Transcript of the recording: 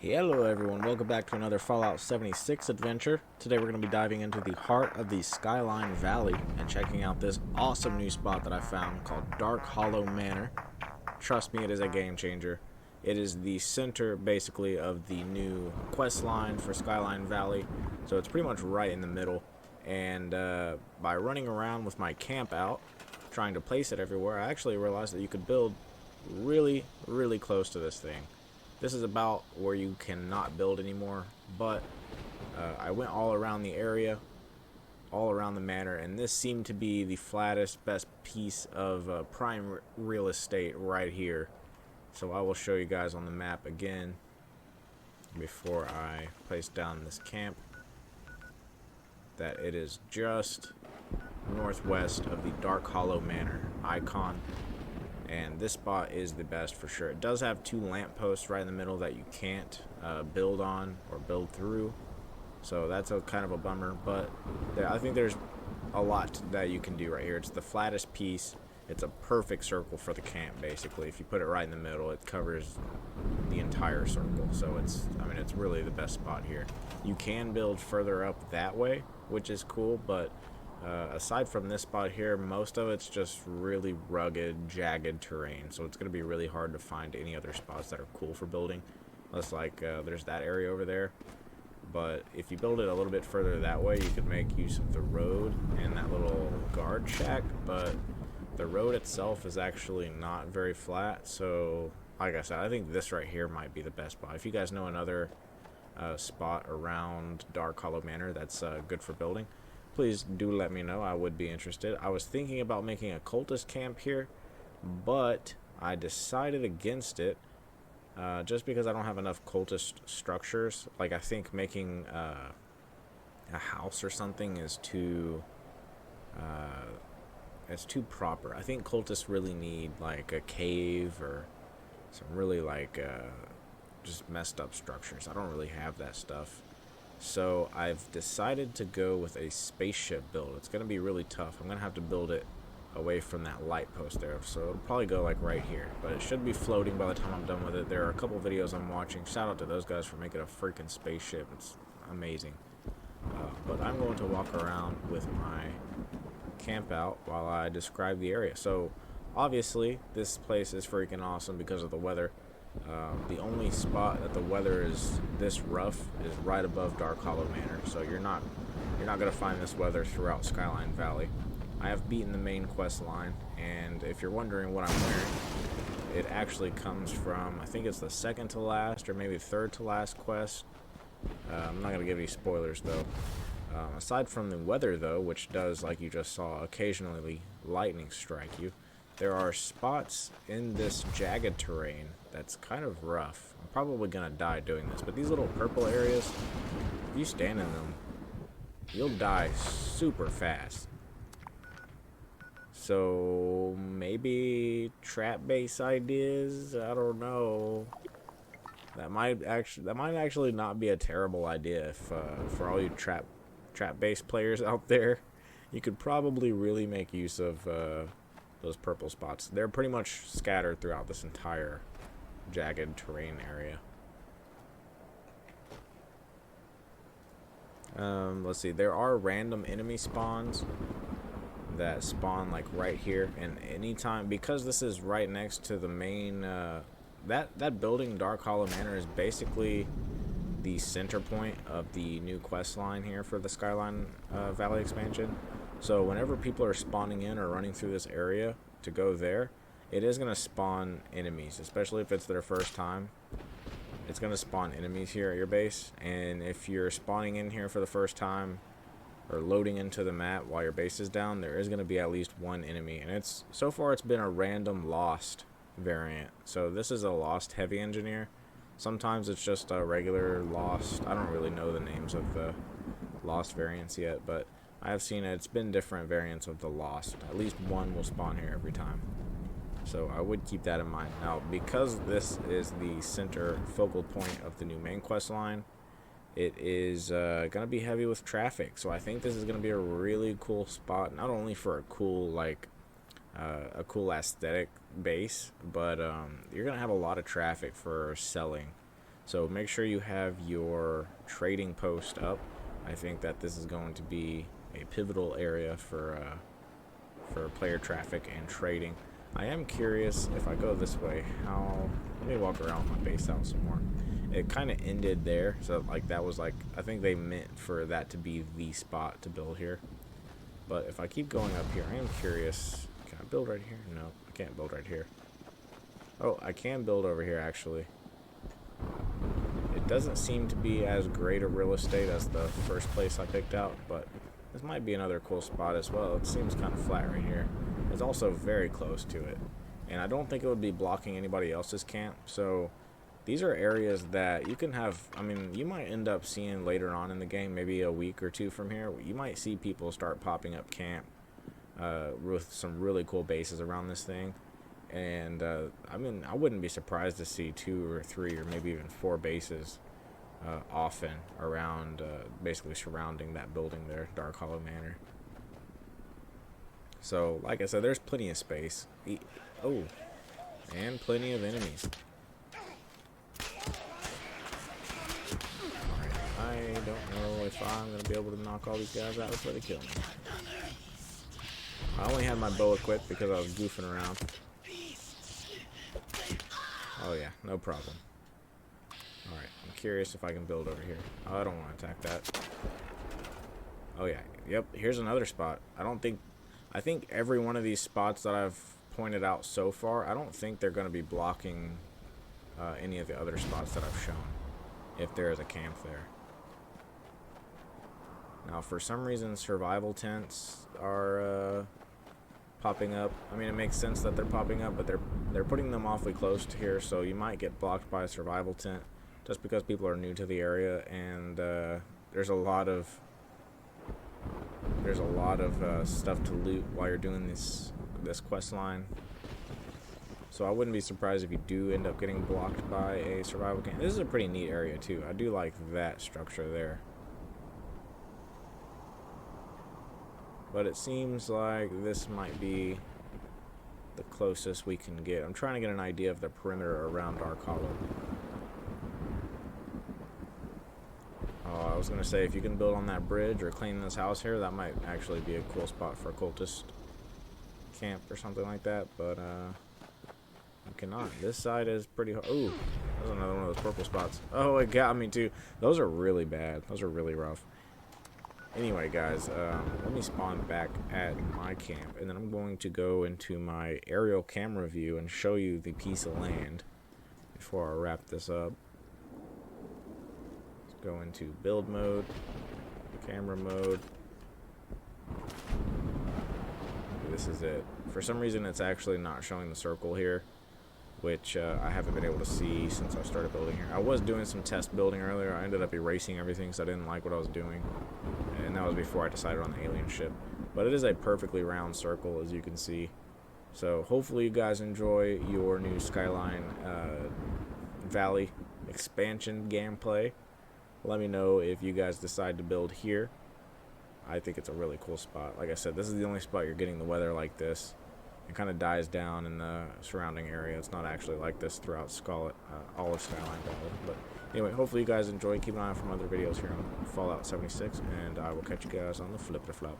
Hello everyone, welcome back to another Fallout 76 adventure. Today we're going to be diving into the heart of the Skyline Valley and checking out this awesome new spot that I found called Dark Hollow Manor. Trust me, it is a game changer. It is the center basically of the new quest line for Skyline Valley, so it's pretty much right in the middle. And by running around with my camp out, trying to place it everywhere, I actually realized that you could build really close to this thing. This is about where you cannot build anymore, but I went all around the area, all around the manor, and this seemed to be the flattest, best piece of prime real estate right here. So I will show you guys on the map again before I place down this camp that it is just northwest of the Dark Hollow Manor icon. And this spot is the best for sure. It does have two lampposts right in the middle that you can't build on or build through, so that's a kind of a bummer, but I think there's a lot that you can do right here. It's the flattest piece. It's a perfect circle for the camp. Basically, if you put it right in the middle, it covers the entire circle, so it's really the best spot here. You can build further up that way, which is cool, but aside from this spot here, most of it's just really rugged, jagged terrain, so it's going to be really hard to find any other spots that are cool for building. Unless, like, there's that area over there. But if you build it a little bit further that way, you could make use of the road and that little guard shack, but the road itself is actually not very flat, so like I said, I think this right here might be the best spot. If you guys know another spot around Dark Hollow Manor that's good for building, please do let me know. I would be interested. I was thinking about making a cultist camp here, but I decided against it just because I don't have enough cultist structures. Like, I think making a house or something is too it's too proper. I think cultists really need like a cave or some really like just messed up structures. I don't really have that stuff. So I've decided to go with a spaceship build. It's going to be really tough. I'm going to have to build it away from that light post there. So it'll probably go like right here. But it should be floating by the time I'm done with it. There are a couple videos I'm watching. Shout out to those guys for making a freaking spaceship. It's amazing. But I'm going to walk around with my camp out while I describe the area. So obviously this place is freaking awesome because of the weather. The only spot that the weather is this rough is right above Dark Hollow Manor, so you're not gonna find this weather throughout Skyline Valley. I have beaten the main quest line, and if you're wondering what I'm wearing, it actually comes from, I think it's the second to last or maybe third to last quest. I'm not gonna give any spoilers though. Aside from the weather though, which does, like you just saw, occasionally lightning strike you, there are spots in this jagged terrain that's kind of rough. I'm probably gonna die doing this, but these little purple areas, if you stand in them, you'll die super fast. So maybe trap base ideas, I don't know. That might actually not be a terrible idea if for all you trap base players out there. You could probably really make use of those purple spots. They're pretty much scattered throughout this entire jagged terrain area. Let's see, there are random enemy spawns that spawn like right here, and anytime, because this is right next to the main that building, Dark Hollow Manor, is basically the center point of the new quest line here for the Skyline Valley expansion. So whenever people are spawning in or running through this area to go there, it is going to spawn enemies, especially if it's their first time. It's going to spawn enemies here at your base, and if you're spawning in here for the first time or loading into the map while your base is down, there is going to be at least one enemy, and so far it's been a random lost variant. So this is a lost heavy engineer. Sometimes it's just a regular lost. I don't really know the names of the lost variants yet, but I have seen it. It's been different variants of the lost. At least one will spawn here every time. So I would keep that in mind. Now, because this is the center focal point of the new main quest line, it is going to be heavy with traffic. So I think this is going to be a really cool spot, not only for a cool, like, a cool aesthetic base, but you're going to have a lot of traffic for selling. So make sure you have your trading post up. I think that this is going to be a pivotal area for player traffic and trading. I am curious if I go this way, how... Let me walk around my base out some more. It kind of ended there, so like that was like... I think they meant for that to be the spot to build here. But if I keep going up here, I am curious. Can I build right here? No, I can't build right here. Oh, I can build over here actually. It doesn't seem to be as great a real estate as the first place I picked out, but this might be another cool spot as well. It seems kind of flat right here. It's also very close to it. And I don't think it would be blocking anybody else's camp. So these are areas that you can have, I mean, you might end up seeing later on in the game, maybe a week or two from here, you might see people start popping up camp with some really cool bases around this thing. And I mean, I wouldn't be surprised to see 2 or 3 or maybe even 4 bases often around, basically surrounding that building there, Dark Hollow Manor. So, like I said, there's plenty of space. Oh, and plenty of enemies. Alright, I don't know if I'm going to be able to knock all these guys out before they kill me. I only had my bow equipped because I was goofing around. Oh yeah, no problem. Alright, I'm curious if I can build over here. Oh, I don't want to attack that. Oh yeah, yep, here's another spot. I think every one of these spots that I've pointed out so far, I don't think they're going to be blocking any of the other spots that I've shown, if there is a camp there. Now, for some reason, survival tents are popping up. I mean, it makes sense that they're popping up, but they're putting them awfully close to here, so you might get blocked by a survival tent just because people are new to the area, and there's a lot of stuff to loot while you're doing this quest line. So I wouldn't be surprised if you do end up getting blocked by a survival camp. This is a pretty neat area too. I do like that structure there. But it seems like this might be the closest we can get. I'm trying to get an idea of the perimeter around Dark Hollow. I was going to say, if you can build on that bridge or clean this house here, that might actually be a cool spot for a cultist camp or something like that, but you cannot. This side is pretty... Ooh, there's another one of those purple spots. Oh, it got me too. Those are really bad. Those are really rough. Anyway, guys, let me spawn back at my camp, and then I'm going to go into my aerial camera view and show you the piece of land before I wrap this up. Let's go into build mode, camera mode. This is it. For some reason, it's actually not showing the circle here, which I haven't been able to see since I started building here. I was doing some test building earlier. I ended up erasing everything because I didn't like what I was doing. And that was before I decided on the alien ship. But it is a perfectly round circle, as you can see. So hopefully you guys enjoy your new Skyline Valley expansion gameplay. Let me know if you guys decide to build here. I think it's a really cool spot. Like I said, this is the only spot you're getting the weather like this. It kind of dies down in the surrounding area. It's not actually like this throughout all of Skyline Valley. But anyway, hopefully you guys enjoy. Keep an eye out for other videos here on Fallout 76, and I will catch you guys on the flip-to-flop.